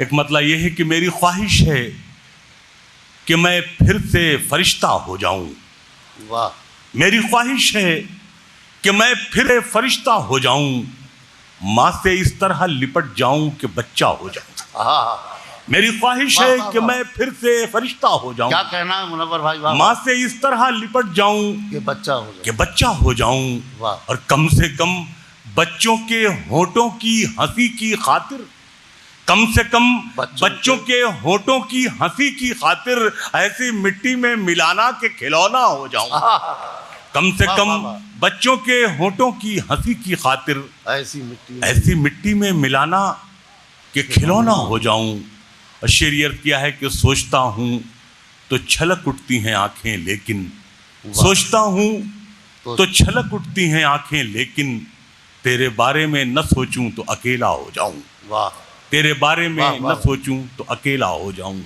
ایک مطلب یہ ہے کہ میری خواہش ہے کہ میں پھر سے فرشتہ ہو جاؤں. واہ. میری خواہش ہے کہ میں پھر فرشتہ ہو جاؤں, ماں سے اس طرح لپٹ جاؤں کہ بچہ ہو جاؤں. میری خواہش ہے کہ میں پھر سے فرشتہ ہو جاؤں. کیا کہنا ہے منور بھائی. واہ. ماں سے اس طرح لپٹ جاؤں کہ بچہ ہو جائے. کہ بچہ ہو جاؤں. واہ. اور کم سے کم بچوں کے ہونٹوں کی ہنسی کی خاطر, کم سے کم بچوں کے ہونٹوں کی ہنسی کی خاطر ایسی مٹی میں ملانا کہ کھلونا ہو جاؤں. کم سے کم بچوں کے ہونٹوں کی ہنسی کی خاطر ایسی مٹی میں ملانا کہ کھلونا ہو جاؤں. اور شعر یہ کیا ہے کہ سوچتا ہوں تو چھلک اٹھتی ہیں آنکھیں, لیکن سوچتا ہوں تو چھلک اٹھتی ہیں آنکھیں, لیکن تیرے بارے میں نہ سوچوں تو اکیلا ہو جاؤں. واہ. تیرے بارے میں نہ سوچوں تو اکیلا ہو جاؤں.